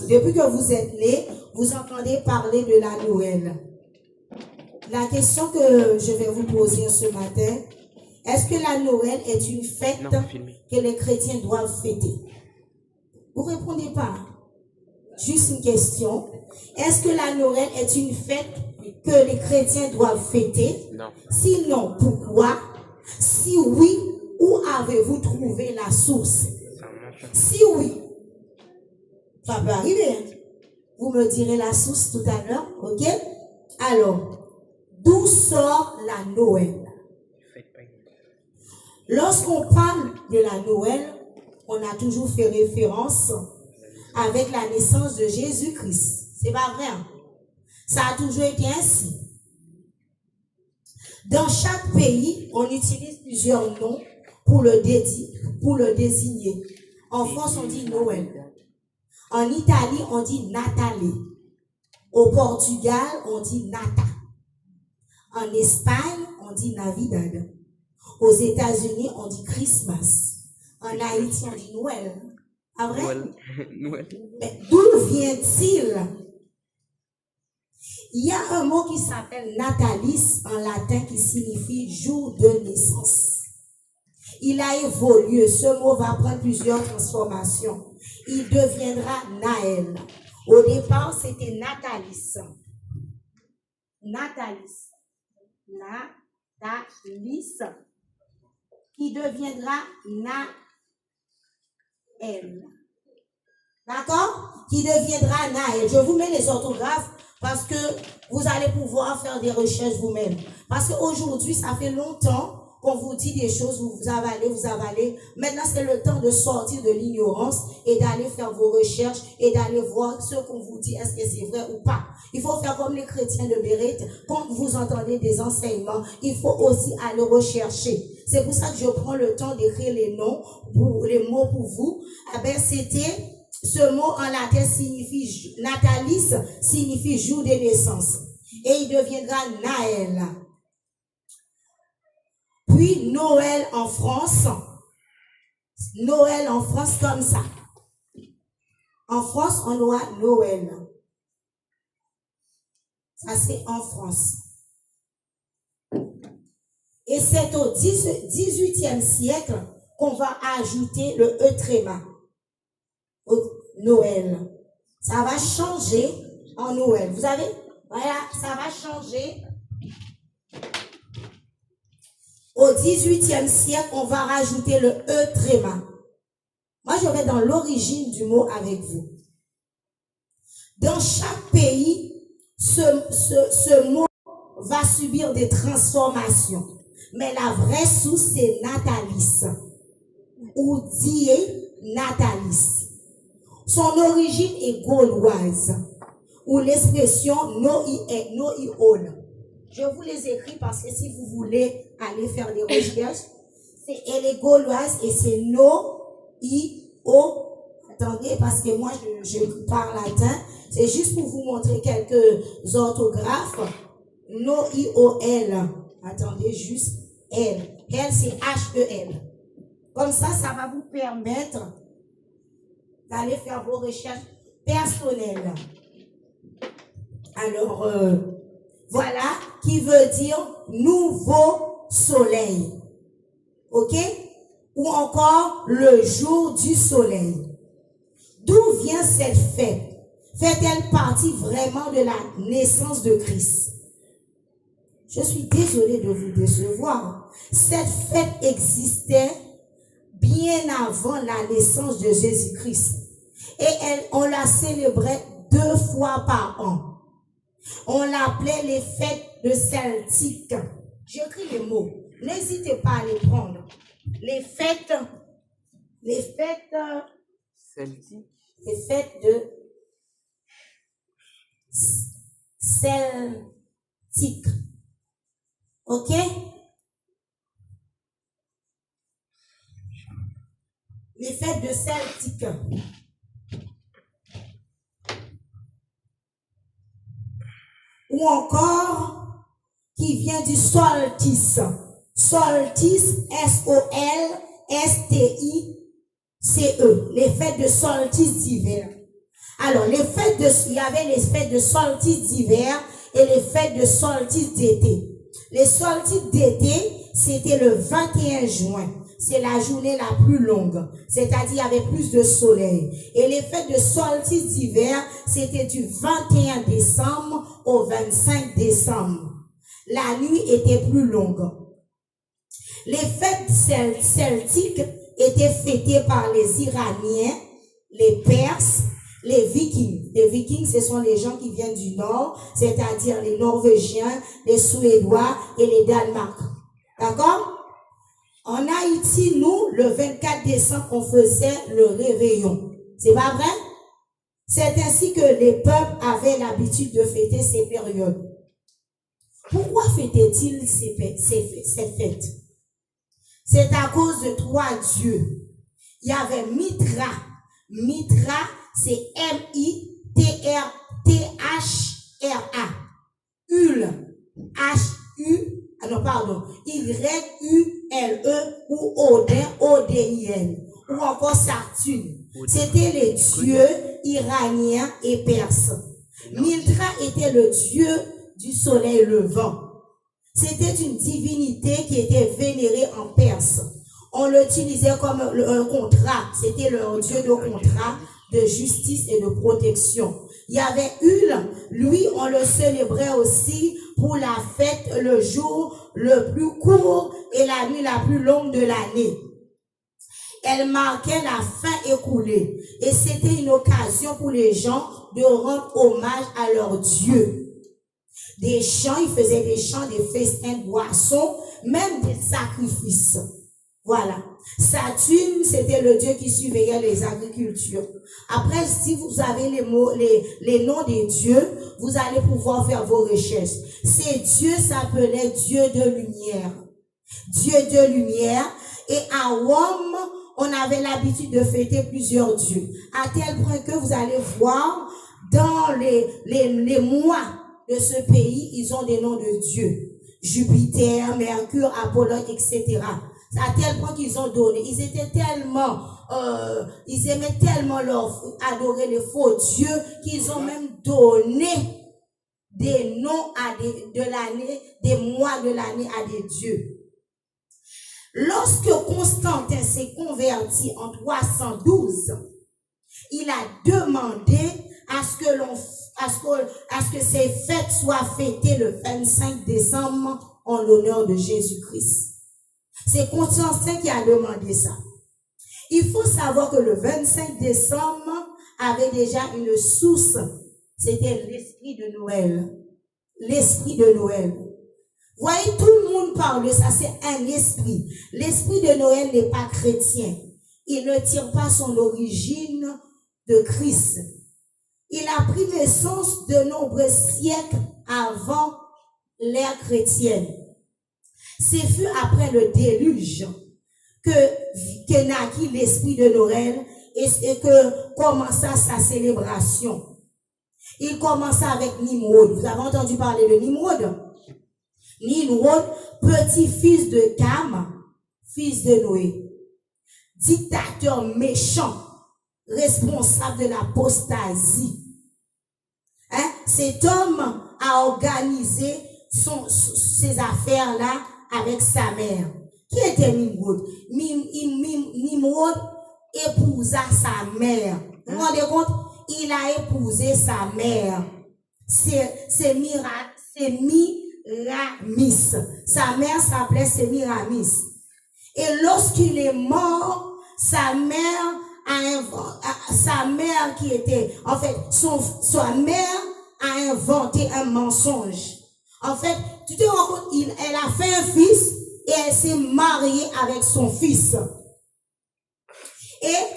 depuis que vous êtes nés, vous entendez parler de la Noël. La question que je vais vous poser ce matin, est-ce que la Noël est une fête que les chrétiens doivent fêter? Vous ne répondez pas. Juste une question. Est-ce que la Noël est une fête que les chrétiens doivent fêter? Non. Sinon, pourquoi? Si oui, où avez-vous trouvé la source? Si oui, ça peut arriver. Hein? Vous me direz la source tout à l'heure, ok? Alors, d'où sort la Noël? Lorsqu'on parle de la Noël, on a toujours fait référence avec la naissance de Jésus-Christ. C'est pas vrai? Hein? Ça a toujours été ainsi. Dans chaque pays, on utilise plusieurs noms pour le désigner. En France, on dit Noël. En Italie, on dit Natale. Au Portugal, on dit Nata. En Espagne, on dit Navidad. Aux États-Unis, on dit Christmas. En Haïti, on dit Noël. Ah vrai? Noël. Mais d'où vient-il? Il y a un mot qui s'appelle natalis en latin qui signifie jour de naissance. Il a évolué. Ce mot va prendre plusieurs transformations. Il deviendra Naël. Au départ, c'était Natalis. Natalis. Natalis. Qui deviendra Naël. D'accord? Qui deviendra Naël. Je vous mets les orthographes parce que vous allez pouvoir faire des recherches vous-même. Parce qu'aujourd'hui, ça fait longtemps qu'on vous dit des choses, vous avalez. Maintenant, c'est le temps de sortir de l'ignorance et d'aller faire vos recherches et d'aller voir ce qu'on vous dit, est-ce que c'est vrai ou pas. Il faut faire comme les chrétiens de Bérite. Quand vous entendez des enseignements, il faut aussi aller rechercher. C'est pour ça que je prends le temps d'écrire les mots pour vous. Eh bien, c'était... Ce mot en latin signifie, natalis signifie jour de naissance. Et il deviendra Naël. Puis Noël en France. Noël en France comme ça. En France, on aura Noël. Ça, c'est en France. Et c'est au 18e siècle qu'on va ajouter le E tréma. Noël. Ça va changer en Noël. Vous avez? Voilà, ça va changer. Au 18e siècle, on va rajouter le E tréma. Moi, je vais dans l'origine du mot avec vous. Dans chaque pays, ce mot va subir des transformations. Mais la vraie source, c'est natalis. Ou die natalis. Son origine est gauloise, ou l'expression no-i-ol. Je vous les écris parce que si vous voulez aller faire des recherches, elle est gauloise et c'est no-i-o. Attendez, parce que moi je parle latin, c'est juste pour vous montrer quelques orthographes. No-i-o-l. Attendez, juste L. L, c'est H-E-L. Comme ça va vous permettre d'aller faire vos recherches personnelles. Alors, voilà, qui veut dire nouveau soleil. Ok? Ou encore le jour du soleil. D'où vient cette fête? Fait-elle partie vraiment de la naissance de Christ? Je suis désolée de vous décevoir. Cette fête existait bien avant la naissance de Jésus-Christ. Et on la célébrait 2 fois par an. On l'appelait les fêtes de Celtique. J'écris les mots. N'hésitez pas à les prendre. Les fêtes Celtique. Les fêtes de Celtique. Ok? Les fêtes de Celtique. Ou encore, qui vient du solstice. Solstice, S-O-L-S-T-I-C-E. Les fêtes de solstice d'hiver. Alors, il y avait les fêtes de solstice d'hiver et les fêtes de solstice d'été. Les solstices d'été, c'était le 21 juin. C'est la journée la plus longue. C'est-à-dire, il y avait plus de soleil. Et les fêtes de solstice d'hiver, c'était du 21 décembre au 25 décembre. La nuit était plus longue. Les fêtes celtiques étaient fêtées par les Iraniens, les Perses, les Vikings. Les Vikings, ce sont les gens qui viennent du Nord, c'est-à-dire les Norvégiens, les Suédois et les Danemark. D'accord? En Haïti, nous, le 24 décembre, on faisait le réveillon. C'est pas vrai? C'est ainsi que les peuples avaient l'habitude de fêter ces périodes. Pourquoi fêtaient-ils cette fête? C'est à cause de trois dieux. Il y avait Mitra. Mitra, c'est M-I-T-R-T-H-R-A. Ul. Y-U-L-E ou Odin, O-D-I-N. Ou encore Saturne. C'était les dieux iraniens et perses. Mitra était le dieu du soleil levant. C'était une divinité qui était vénérée en Perse. On l'utilisait comme un contrat. C'était leur dieu de contrat, de justice et de protection. Il y avait Ul, lui, on le célébrait aussi pour la fête, le jour le plus court et la nuit la plus longue de l'année. Elle marquait la fin écoulée et c'était une occasion pour les gens de rendre hommage à leur Dieu. Des chants, ils faisaient des chants, des festins de boissons, même des sacrifices. Voilà. Saturne, c'était le dieu qui surveillait les agricultures. Après, si vous avez les noms des dieux, vous allez pouvoir faire vos recherches. Ces dieux s'appelaient Dieu de lumière. Dieu de lumière. Et à Rome, on avait l'habitude de fêter plusieurs dieux. À tel point que vous allez voir dans les mois de ce pays, ils ont des noms de dieux. Jupiter, Mercure, Apollon, etc. À tel point qu'ils ont donné. Ils étaient tellement, ils aimaient tellement adorer les faux dieux qu'ils ont même donné des noms de l'année, des mois de l'année à des dieux. Lorsque Constantin s'est converti en 312, il a demandé à ce que ces fêtes soient fêtées le 25 décembre en l'honneur de Jésus-Christ. C'est Constantin qui a demandé ça. Il faut savoir que le 25 décembre avait déjà une source. C'était l'esprit de Noël. L'esprit de Noël. Voyez, tout le monde parle de ça, c'est un esprit. L'esprit de Noël n'est pas chrétien. Il ne tire pas son origine de Christ. Il a pris naissance de nombreux siècles avant l'ère chrétienne. C'est fut après le déluge que naquit l'esprit de Noël et que commença sa célébration. Il commença avec Nimrod. Vous avez entendu parler de Nimrod? Nimrod, petit-fils de Cam, fils de Noé. Dictateur méchant, responsable de l'apostasie. Cet homme a organisé ses affaires-là avec sa mère. Qui était Nimrod? Nimrod épousa sa mère. Vous vous rendez compte? Il a épousé sa mère. C'est Miramis. Sa mère s'appelait Sémiramis. Et lorsqu'il est mort, sa mère a inventé un mensonge. En fait, tu te rends compte, elle a fait un fils et elle s'est mariée avec son fils. Et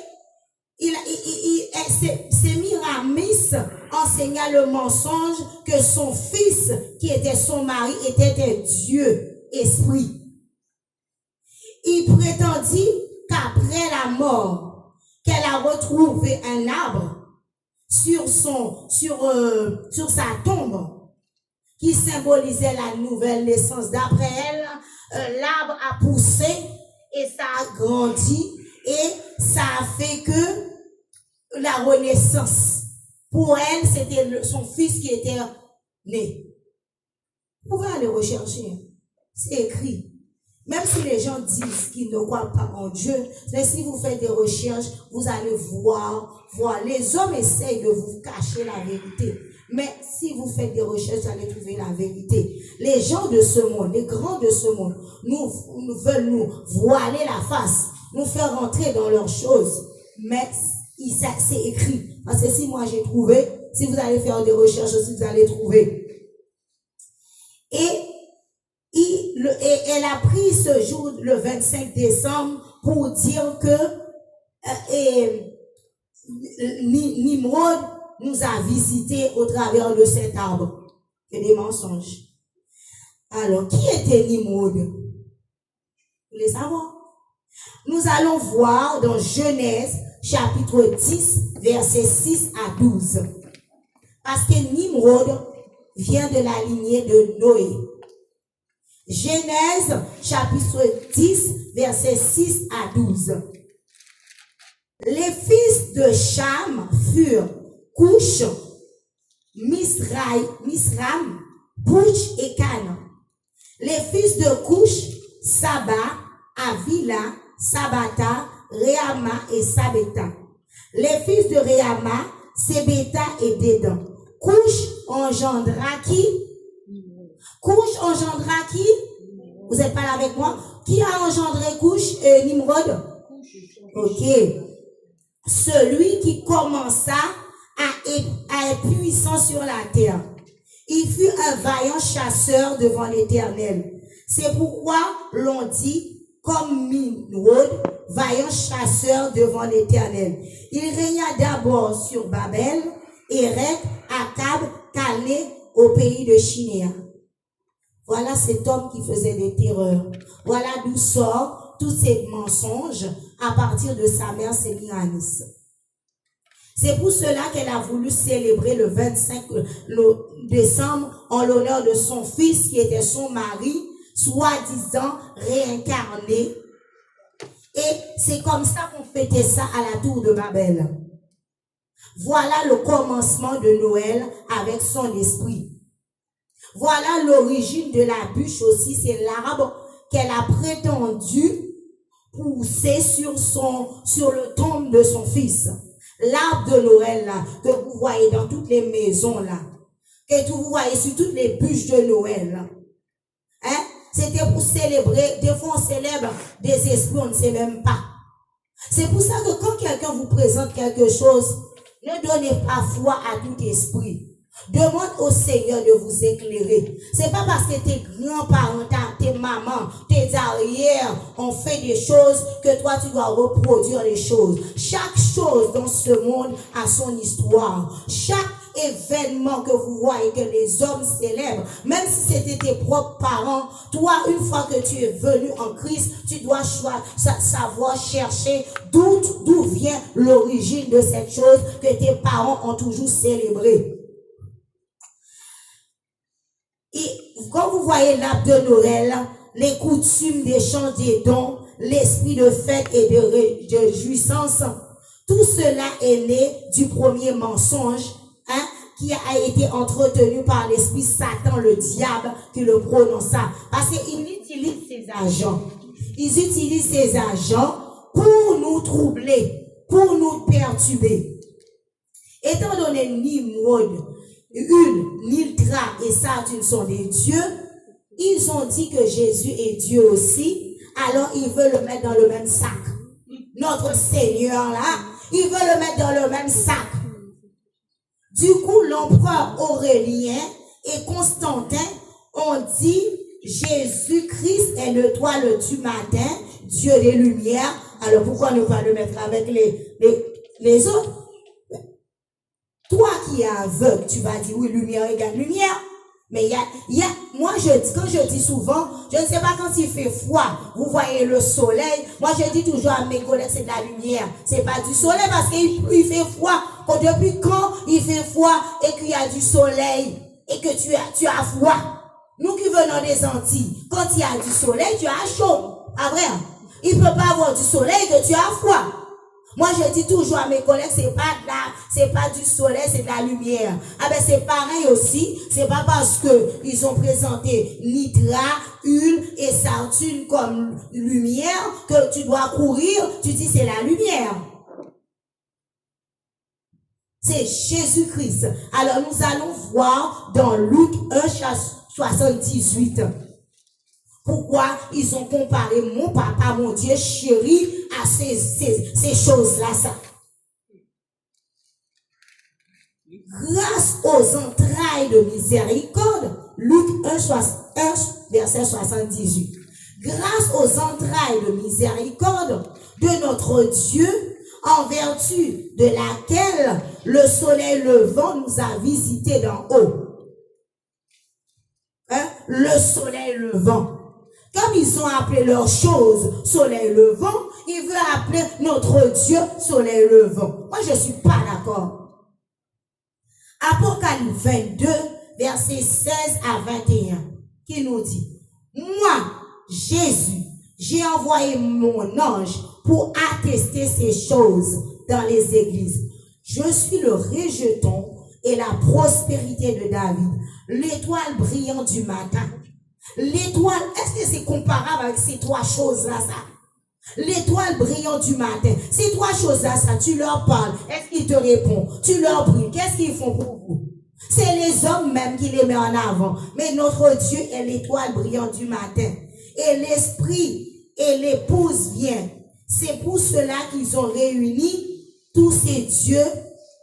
Sémiramis enseigna le mensonge que son fils, qui était son mari, était un Dieu, esprit. Il prétendit qu'après la mort, qu'elle a retrouvé un arbre sur sa tombe, qui symbolisait la nouvelle naissance. D'après elle, l'arbre a poussé et ça a grandi et ça a fait que la renaissance. Pour elle, c'était son fils qui était né. Vous pouvez aller rechercher. C'est écrit. Même si les gens disent qu'ils ne croient pas en Dieu, mais si vous faites des recherches, vous allez voir. Les hommes essayent de vous cacher la vérité. Mais si vous faites des recherches, vous allez trouver la vérité. Les gens de ce monde, les grands de ce monde, nous veulent nous voiler la face, nous faire rentrer dans leurs choses. Mais c'est écrit. Parce que si moi j'ai trouvé, si vous allez faire des recherches aussi, vous allez trouver. Et elle a pris ce jour, le 25 décembre, pour dire que Nimrod nous a visités au travers de cet arbre. C'est des mensonges. Alors, qui était Nimrod? Vous voulez savoir? Nous allons voir dans Genèse, chapitre 10, versets 6 à 12. Parce que Nimrod vient de la lignée de Noé. Genèse, chapitre 10, versets 6 à 12. Les fils de Cham furent Couch, Misram, Pouch et Canaan. Les fils de Couch, Saba, Avila, Sabata, Réama et Sabeta. Les fils de Réama, Sébéta et Dédan. Couch engendra qui? Couch engendra qui? Vous n'êtes pas là avec moi? Qui a engendré Couch et Nimrod? Ok. Celui qui commença à être puissant sur la terre. Il fut un vaillant chasseur devant l'Éternel. C'est pourquoi l'on dit, comme Nimrod, vaillant chasseur devant l'Éternel. Il régna d'abord sur Babel, Érec, Akab, Calné, au pays de Chinéa. Voilà cet homme qui faisait des terreurs. Voilà d'où sort tous ces mensonges à partir de sa mère Sémiramis. C'est pour cela qu'elle a voulu célébrer le 25 décembre en l'honneur de son fils qui était son mari, soi-disant réincarné. Et c'est comme ça qu'on fêtait ça à la tour de Babel. Voilà le commencement de Noël avec son esprit. Voilà l'origine de la bûche aussi, c'est l'arbre qu'elle a prétendu pousser sur le tombe de son fils. L'arbre de Noël là, que vous voyez dans toutes les maisons là, que vous voyez sur toutes les bûches de Noël là. Hein? C'était pour célébrer, des fois on célèbre des esprits, on ne sait même pas. C'est pour ça que quand quelqu'un vous présente quelque chose, ne donnez pas foi à tout esprit. Demande au Seigneur de vous éclairer. C'est pas parce que tes grands-parents, tes mamans, tes arrières ont fait des choses que toi tu dois reproduire les choses. Chaque chose dans ce monde a son histoire. Chaque événement que vous voyez que les hommes célèbrent, même si c'était tes propres parents, toi, une fois que tu es venu en Christ, tu dois savoir chercher d'où vient l'origine de cette chose que tes parents ont toujours célébrée. Et quand vous voyez l'arbre de Noël, les coutumes des chants des dons, l'esprit de fête et de jouissance, tout cela est né du premier mensonge, qui a été entretenu par l'esprit Satan, le diable, qui le prononça. Parce qu'il utilise ses agents. Ils utilisent ces agents pour nous troubler, pour nous perturber. Étant donné Nimrod, Nildra et Saturne sont des dieux, ils ont dit que Jésus est Dieu aussi, alors ils veulent le mettre dans le même sac. Notre Seigneur là, ils veulent le mettre dans le même sac. Du coup, l'empereur Aurélien et Constantin ont dit Jésus-Christ est l'étoile du matin, Dieu des lumières. Alors pourquoi ne pas le mettre avec les autres? Toi qui es aveugle, tu vas dire oui, lumière égale lumière. Mais moi quand je dis souvent, je ne sais pas quand il fait froid, vous voyez le soleil, moi je dis toujours à mes collègues c'est de la lumière, c'est pas du soleil parce qu'il fait froid. Depuis quand il fait froid et qu'il y a du soleil et que tu as froid? Nous qui venons des Antilles, quand il y a du soleil, tu as chaud. Ah vrai? Il ne peut pas avoir du soleil et que tu as froid. Moi, je dis toujours à mes collègues, c'est pas du soleil, c'est de la lumière. Ah ben, c'est pareil aussi. C'est pas parce que ils ont présenté nitrat, huile et Saturne comme lumière que tu dois courir. Tu dis c'est la lumière. C'est Jésus-Christ. Alors, nous allons voir dans Luc 1, 78. Pourquoi ils ont comparé mon papa, mon Dieu chéri, à ces choses-là, ça. Grâce aux entrailles de miséricorde, Luc 1, verset 78. Grâce aux entrailles de miséricorde de notre Dieu, en vertu de laquelle le soleil levant nous a visités d'en haut. Hein? Le soleil levant. Comme ils ont appelé leur chose soleil levant, ils veulent appeler notre Dieu soleil levant. Moi, je ne suis pas d'accord. Apocalypse 22, versets 16 à 21, qui nous dit, moi, Jésus, j'ai envoyé mon ange pour attester ces choses dans les églises. Je suis le rejeton et la prospérité de David, l'étoile brillante du matin. L'étoile, est-ce que c'est comparable avec ces trois choses-là, ça? L'étoile brillante du matin. Ces trois choses-là, ça, tu leur parles. Est-ce qu'ils te répondent? Tu leur pries. Qu'est-ce qu'ils font pour vous? C'est les hommes même qui les mettent en avant. Mais notre Dieu est l'étoile brillante du matin. Et l'esprit et l'épouse viennent. C'est pour cela qu'ils ont réuni tous ces dieux,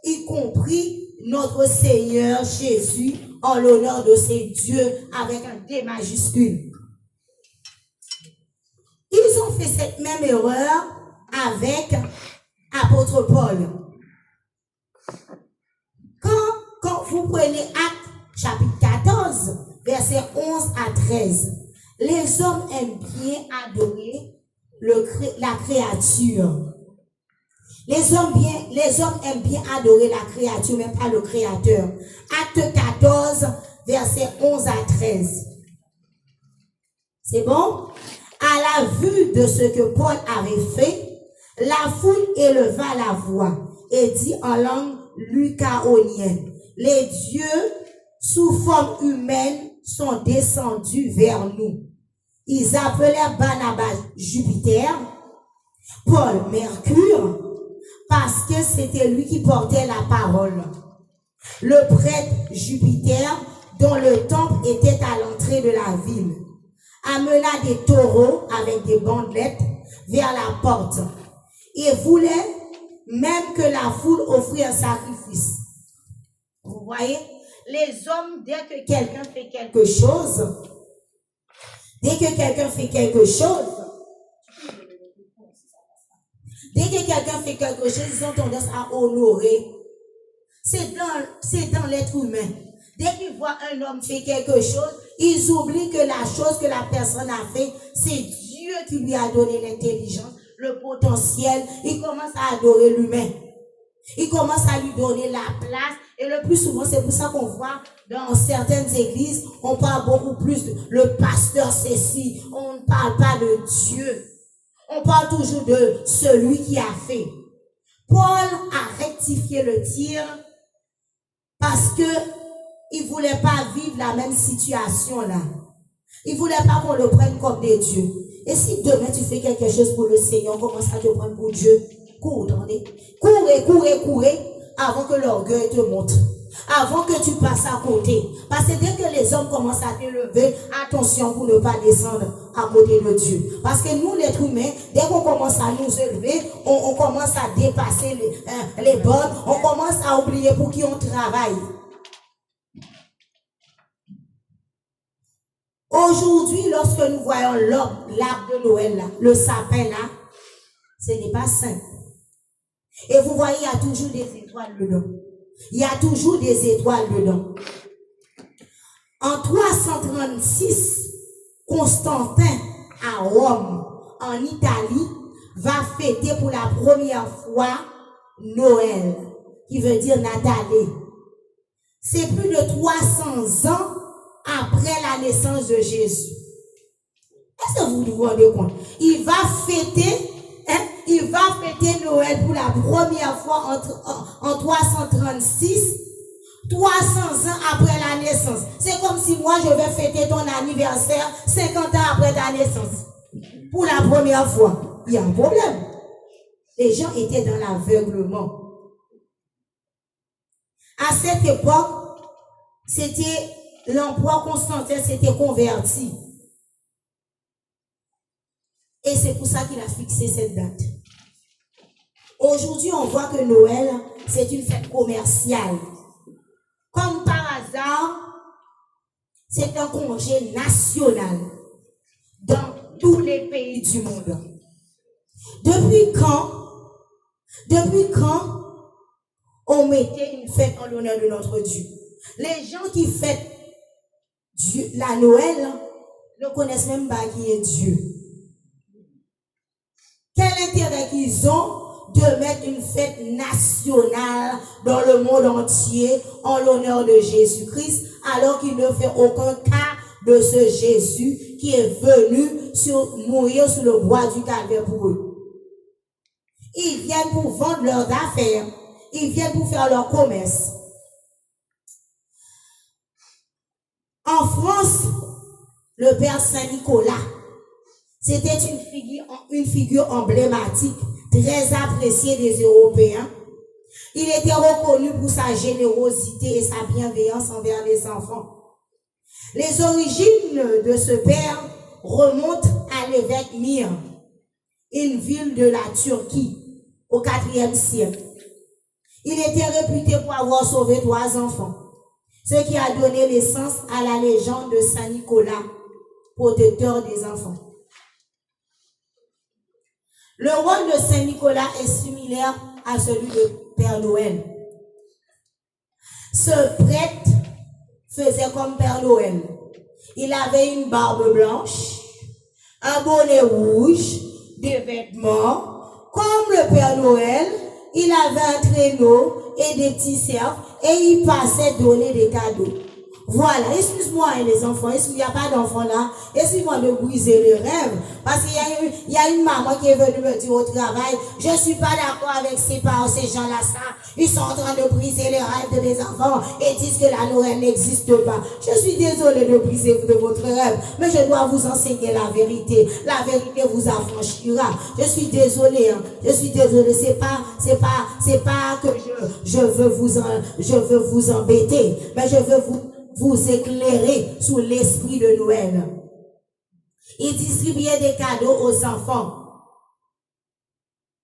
y compris notre Seigneur Jésus, en l'honneur de ces dieux avec un D majuscule. Ils ont fait cette même erreur avec apôtre Paul. Quand vous prenez Actes chapitre 14, versets 11 à 13, les hommes aiment bien adorer la créature. Les hommes aiment bien adorer la créature, mais pas le créateur. Acte 14, versets 11 à 13. C'est bon? À la vue de ce que Paul avait fait, la foule éleva la voix et dit en langue lucaonienne, les dieux sous forme humaine sont descendus vers nous. Ils appelèrent Barnabas Jupiter, Paul Mercure, parce que c'était lui qui portait la parole. Le prêtre Jupiter, dont le temple était à l'entrée de la ville, amena des taureaux avec des bandelettes vers la porte et voulait même que la foule offrit un sacrifice. Vous voyez, les hommes, dès que quelqu'un fait quelque chose, Dès que quelqu'un fait quelque chose, ils ont tendance à honorer. C'est dans l'être humain. Dès qu'ils voient un homme faire quelque chose, ils oublient que la chose que la personne a fait, c'est Dieu qui lui a donné l'intelligence, le potentiel. Ils commencent à adorer l'humain. Ils commencent à lui donner la place. Et le plus souvent, c'est pour ça qu'on voit dans certaines églises, on parle beaucoup plus de le pasteur ceci. On ne parle pas de Dieu. On parle toujours de celui qui a fait. Paul a rectifié le tir parce que il voulait pas vivre la même situation là. Il voulait pas qu'on le prenne comme des dieux. Et si demain tu fais quelque chose pour le Seigneur, on commence à te prendre pour Dieu. Courez, avant que l'orgueil te montre. Avant que tu passes à côté. Parce que dès que les hommes commencent à t'élever, attention pour ne pas descendre à côté de Dieu. Parce que nous, l'être humain, dès qu'on commence à nous élever, on commence à dépasser les bornes, on commence à oublier pour qui on travaille. Aujourd'hui, lorsque nous voyons l'arbre de Noël, là, le sapin là, ce n'est pas sain. Et vous voyez, il y a toujours des étoiles dedans. Il y a toujours des étoiles dedans. En 336, Constantin, à Rome, en Italie, va fêter pour la première fois Noël, qui veut dire Nathalie. C'est plus de 300 ans après la naissance de Jésus. Est-ce que vous vous rendez compte? Il va fêter, il va fêter Noël pour la première fois en 336, 300 ans après la naissance. C'est comme si moi je vais fêter ton anniversaire 50 ans après ta naissance. Pour la première fois. Il y a un problème. Les gens étaient dans l'aveuglement. À cette époque, c'était l'empereur Constantin s'était converti. Et c'est pour ça qu'il a fixé cette date. Aujourd'hui, on voit que Noël, c'est une fête commerciale. Comme par hasard, c'est un congé national dans tous les pays du monde. Depuis quand on mettait une fête en l'honneur de notre Dieu? Les gens qui fêtent la Noël ne connaissent même pas qui est Dieu. Quel intérêt qu'ils ont de mettre une fête nationale dans le monde entier en l'honneur de Jésus-Christ, alors qu'il ne fait aucun cas de ce Jésus qui est venu mourir sur le bois du calvaire pour eux. Ils viennent pour vendre leurs affaires. Ils viennent pour faire leur commerce. En France, le Père Saint-Nicolas, c'était une figure emblématique, très appréciée des Européens. Il était reconnu pour sa générosité et sa bienveillance envers les enfants. Les origines de ce père remontent à l'évêque Mir, une ville de la Turquie, au IVe siècle. Il était réputé pour avoir sauvé 3 enfants, ce qui a donné naissance à la légende de Saint Nicolas, protecteur des enfants. Le rôle de Saint Nicolas est similaire à celui de Père Noël. Ce prêtre faisait comme Père Noël. Il avait une barbe blanche, un bonnet rouge, des vêtements. Comme le Père Noël, il avait un traîneau et des petits cerfs et il passait donner des cadeaux. Voilà, excuse-moi les enfants, il n'y a pas d'enfants là, excuse-moi de briser le rêve, parce qu'il y a une maman qui est venue me dire au travail, je ne suis pas d'accord avec ces parents, ces gens-là, ça, ils sont en train de briser les rêves de mes enfants et disent que la Noël n'existe pas. Je suis désolée de briser de votre rêve, mais je dois vous enseigner la vérité vous affranchira. Je suis désolée, c'est pas que je veux vous embêter, mais je veux vous éclairer sous l'esprit de Noël. Il distribuait des cadeaux aux enfants.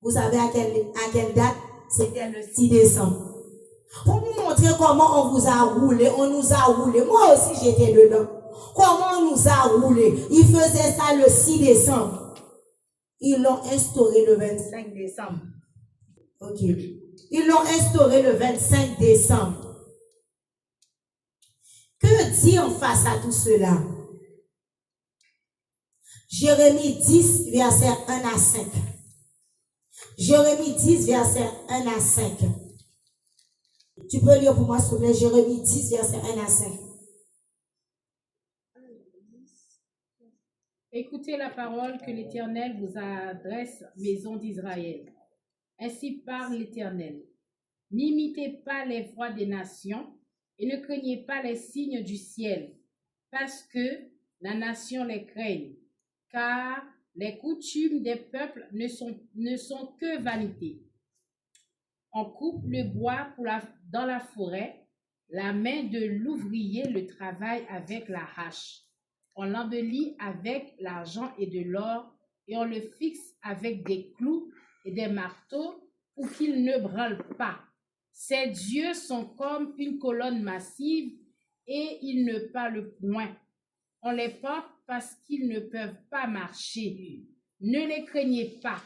Vous savez à quelle date? C'était le 6 décembre. Pour vous montrer comment on vous a roulé, on nous a roulé. Moi aussi j'étais dedans. Comment on nous a roulé? Il faisait ça le 6 décembre. Ils l'ont instauré le 25 décembre. Ok. Ils l'ont instauré le 25 décembre. Que dire face à tout cela? Jérémie 10, verset 1 à 5. Jérémie 10, verset 1 à 5. Tu peux lire pour moi, s'il te plaît, Jérémie 10, verset 1 à 5. Écoutez la parole que l'Éternel vous adresse, maison d'Israël. Ainsi parle l'Éternel. N'imitez pas les voix des nations et ne craignez pas les signes du ciel, parce que la nation les craigne, car les coutumes des peuples ne sont que vanité. On coupe le bois dans la forêt, la main de l'ouvrier le travaille avec la hache. On l'embellit avec l'argent et de l'or, et on le fixe avec des clous et des marteaux pour qu'il ne branle pas. Ces dieux sont comme une colonne massive et ils ne parlent point. On les porte parce qu'ils ne peuvent pas marcher. Ne les craignez pas,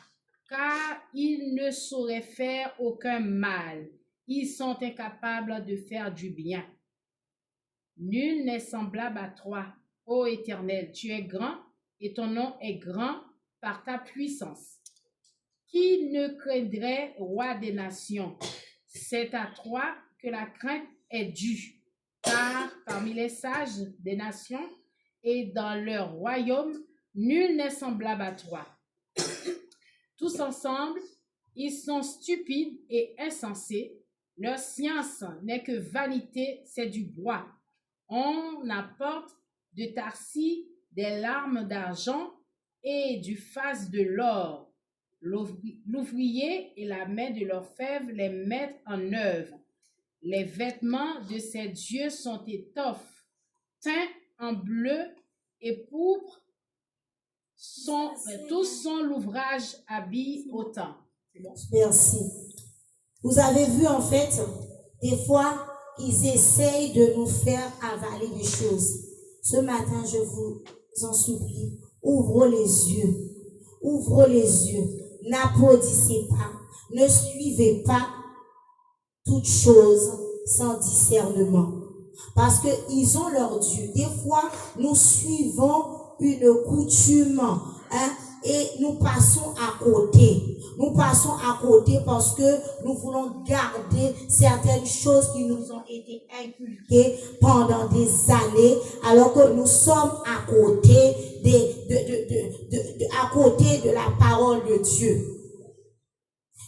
car ils ne sauraient faire aucun mal. Ils sont incapables de faire du bien. Nul n'est semblable à toi, ô Éternel. Tu es grand et ton nom est grand par ta puissance. Qui ne craindrait, roi des nations? C'est à toi que la crainte est due, car parmi les sages des nations et dans leur royaume, nul n'est semblable à toi. Tous ensemble, ils sont stupides et insensés. Leur science n'est que vanité, c'est du bois. On apporte de Tarsis des larmes d'argent et du faste de l'or. L'ouvrier et la main de l'orfèvre les mettent en œuvre. Les vêtements de ces dieux sont étoffes, teints en bleu et pourpre. Tous sont l'ouvrage habille autant. Merci. Vous avez vu en fait, des fois, ils essayent de nous faire avaler des choses. Ce matin, je vous en supplie, ouvrez les yeux. Ouvrez les yeux. N'applaudissez pas. Ne suivez pas toutes choses sans discernement. Parce qu'ils ont leur Dieu. Des fois, nous suivons une coutume, et nous passons à côté. Nous passons à côté parce que nous voulons garder certaines choses qui nous ont été inculquées pendant des années, alors que nous sommes à côté à côté de la parole de Dieu.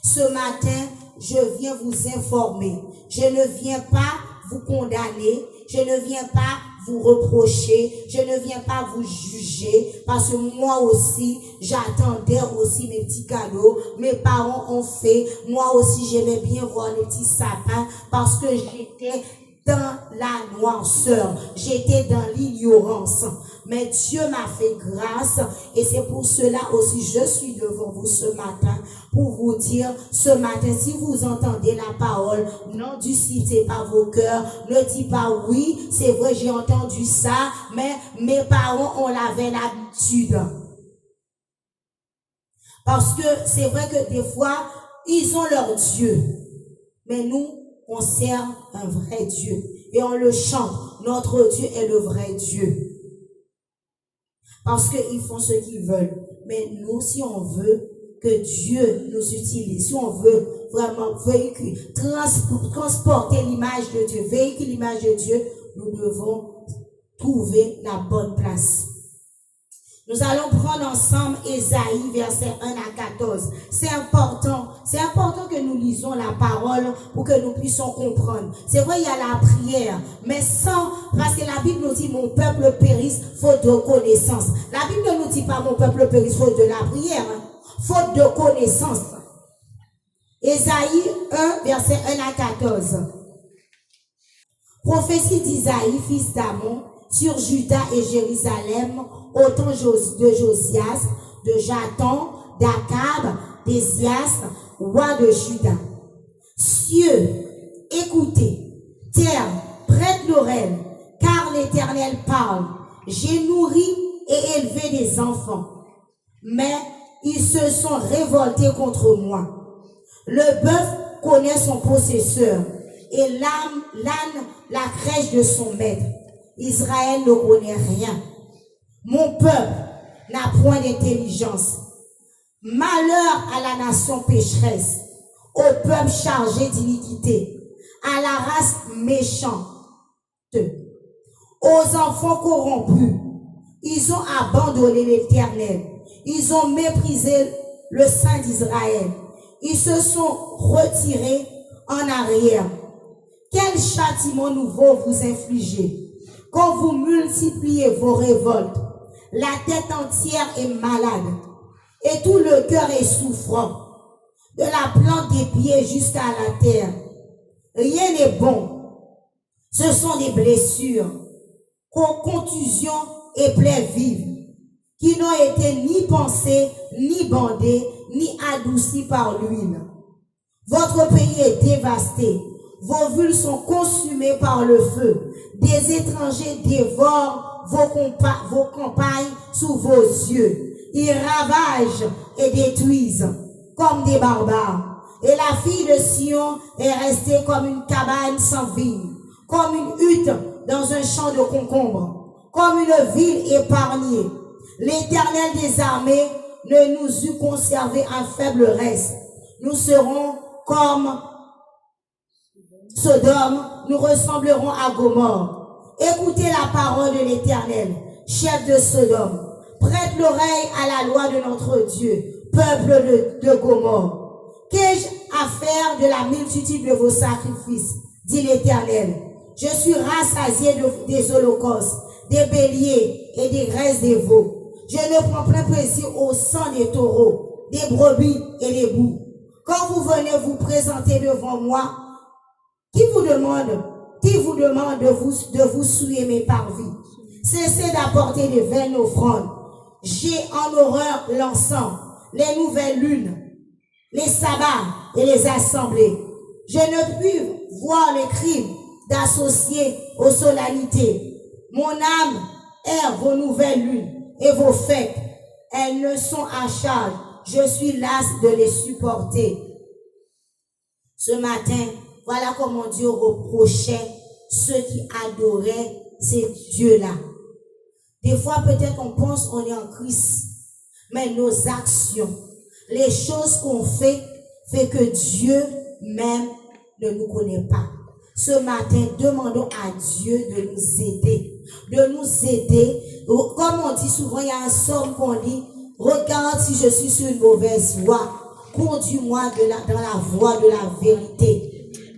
Ce matin, je viens vous informer. Je ne viens pas vous condamner. Je ne viens pas vous reprocher, je ne viens pas vous juger, parce que moi aussi, j'attendais aussi mes petits cadeaux, mes parents ont fait, moi aussi j'aimais bien voir les petits sapins, parce que j'étais dans la noirceur, j'étais dans l'ignorance, mais Dieu m'a fait grâce, et c'est pour cela aussi je suis devant vous ce matin, pour vous dire, ce matin, si vous entendez la parole, n'endurcissez pas vos cœurs, ne dites pas oui, c'est vrai, j'ai entendu ça, mais mes parents, on avait l'habitude. Parce que c'est vrai que des fois, ils ont leur Dieu, mais nous, on sert un vrai Dieu, et on le chante, notre Dieu est le vrai Dieu. Parce qu'ils font ce qu'ils veulent, mais nous, si on veut que Dieu nous utilise, si on veut vraiment transporter l'image de Dieu, véhiculer l'image de Dieu, nous devons trouver la bonne place. Nous allons prendre ensemble Ésaïe, versets 1 à 14. C'est important que nous lisons la parole pour que nous puissions comprendre. C'est vrai, il y a la prière, mais parce que la Bible nous dit, mon peuple périsse faute de connaissance. La Bible ne nous dit pas, mon peuple périsse faute de la prière, faute de connaissance. Ésaïe 1, verset 1 à 14. Prophétie d'Isaïe, fils d'Amon, sur Juda et Jérusalem, au temps de Josias, de Jathon, d'Akab, d'Ézias, roi de Juda. Cieux, écoutez, terre, prête l'oreille, car l'Éternel parle. J'ai nourri et élevé des enfants, mais ils se sont révoltés contre moi. Le bœuf connaît son possesseur, et l'âne la crèche de son maître. Israël ne connaît rien. Mon peuple n'a point d'intelligence. Malheur à la nation pécheresse, au peuple chargé d'iniquité, à la race méchante, aux enfants corrompus. Ils ont abandonné l'Éternel. Ils ont méprisé le Saint d'Israël. Ils se sont retirés en arrière. Quel châtiment nouveau vous infligez quand vous multipliez vos révoltes? La tête entière est malade et tout le cœur est souffrant, de la plante des pieds jusqu'à la terre. Rien n'est bon. Ce sont des blessures, contusions et plaies vives, qui n'ont été ni pensées, ni bandées, ni adoucies par l'huile. Votre pays est dévasté. Vos villes sont consumées par le feu. Des étrangers dévorent vos campagnes sous vos yeux. Ils ravagent et détruisent comme des barbares. Et la fille de Sion est restée comme une cabane sans vigne, comme une hutte dans un champ de concombres, comme une ville épargnée. L'Éternel des armées ne nous eût conservé un faible reste. Nous serons comme Sodome, nous ressemblerons à Gomorrhe. Écoutez la parole de l'Éternel, chef de Sodome. prête l'oreille à la loi de notre Dieu, peuple de Gomorrhe. Qu'ai-je à faire de la multitude de vos sacrifices, dit l'Éternel. Je suis rassasié des holocaustes, des béliers et des graisses des veaux. Je ne prends plein plaisir au sang des taureaux, des brebis et des boucs. Quand vous venez vous présenter devant moi, qui vous demande de vous souiller mes parvis? Cessez d'apporter de vaines offrandes. J'ai en horreur l'encens, les nouvelles lunes, les sabbats et les assemblées. Je ne puis voir les crimes d'associer aux solennités. Mon âme erre vos nouvelles lunes et vos fêtes. Elles ne sont à charge. Je suis lasse de les supporter. Ce matin, voilà comment Dieu reprochait ceux qui adoraient ces dieux-là. Des fois, peut-être on pense qu'on est en Christ, mais nos actions, les choses qu'on fait que Dieu même ne nous connaît pas. Ce matin, demandons à Dieu de nous aider. De nous aider. Comme on dit souvent, il y a un psaume qu'on dit, regarde si je suis sur une mauvaise voie. Conduis-moi dans la voie de la vérité.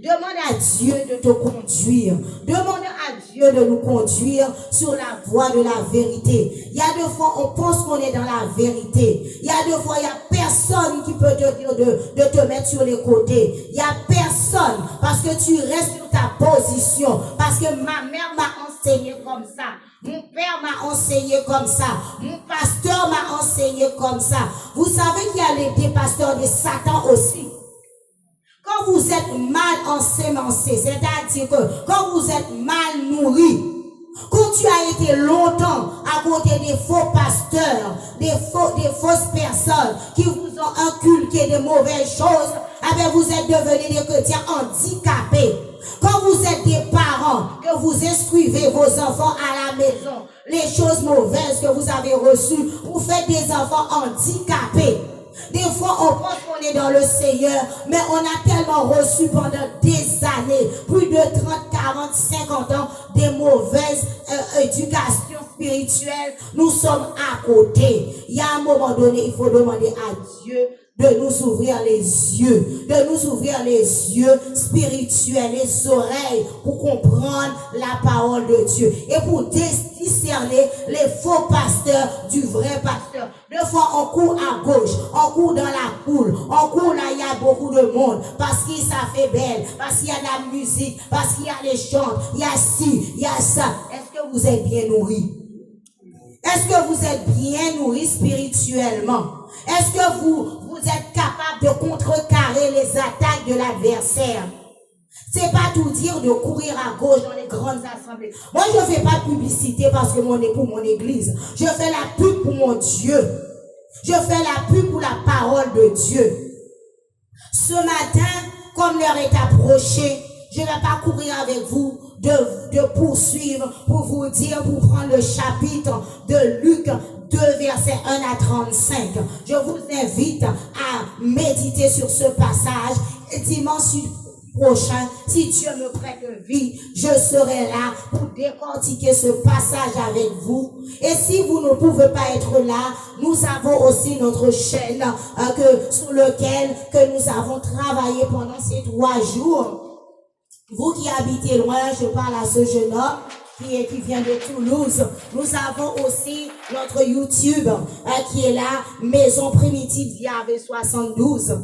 Demande à Dieu de te conduire. Demande à Dieu de nous conduire sur la voie de la vérité. Il y a des fois, on pense qu'on est dans la vérité. Il y a des fois, il n'y a personne qui peut te dire de te mettre sur les côtés. Il n'y a personne parce que tu restes sur ta position. Parce que ma mère m'a enseigné comme ça. Mon père m'a enseigné comme ça. Mon pasteur m'a enseigné comme ça. Vous savez qu'il y a des pasteurs de Satan aussi. Quand vous êtes mal ensemencé, c'est-à-dire que quand vous êtes mal nourri, quand tu as été longtemps à côté des faux pasteurs, des fausses personnes qui vous ont inculqué de mauvaises choses, eh bien vous êtes devenus des chrétiens handicapés. Quand vous êtes des parents, que vous instruisez vos enfants à la maison, les choses mauvaises que vous avez reçues, vous faites des enfants handicapés. Des fois, on pense qu'on est dans le Seigneur, mais on a tellement reçu pendant des années, plus de 30, 40, 50 ans, des mauvaises éducations spirituelles. Nous sommes à côté. Il y a un moment donné, il faut demander à Dieu de nous ouvrir les yeux, spirituels, les oreilles, pour comprendre la parole de Dieu et pour discerner les faux pasteurs du vrai pasteur. Des fois, on court à gauche, on court dans la cour, on court là, il y a beaucoup de monde, parce que ça fait belle, parce qu'il y a de la musique, parce qu'il y a les chants, il y a ci, il y a ça. Est-ce que vous êtes bien nourris? Est-ce que vous êtes bien nourris spirituellement? Est-ce que vous êtes capable de contrecarrer les attaques de l'adversaire? C'est pas tout dire de courir à gauche dans les grandes assemblées. Moi, je ne fais pas publicité parce que mon époux, mon église. Je fais la pub pour mon Dieu. Je fais la pub pour la parole de Dieu. Ce matin, comme l'heure est approchée, je ne vais pas courir avec vous de poursuivre pour vous dire, pour prendre le chapitre de Luc 2, versets 1 à 35. Je vous invite à méditer sur ce passage. Et dimanche prochain, si Dieu me prête vie, je serai là pour décortiquer ce passage avec vous. Et si vous ne pouvez pas être là, nous avons aussi notre chaîne sur laquelle nous avons travaillé pendant ces 3 jours. Vous qui habitez loin, je parle à ce jeune homme qui vient de Toulouse. Nous avons aussi notre YouTube qui est là, Maison Primitive Yahvé 72.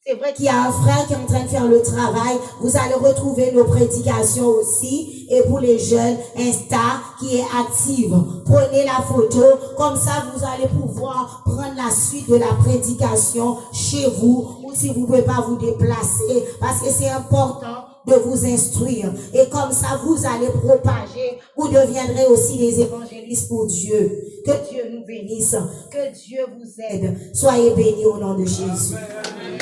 C'est vrai qu'il y a un frère qui est en train de faire le travail. Vous allez retrouver nos prédications aussi. Et pour les jeunes, Insta qui est active. Prenez la photo. Comme ça, vous allez pouvoir prendre la suite de la prédication chez vous. Ou si vous ne pouvez pas vous déplacer. Parce que c'est important de vous instruire. Et comme ça, vous allez propager. Vous deviendrez aussi des évangélistes pour Dieu. Que Dieu nous bénisse. Que Dieu vous aide. Soyez bénis au nom de Jésus. Amen.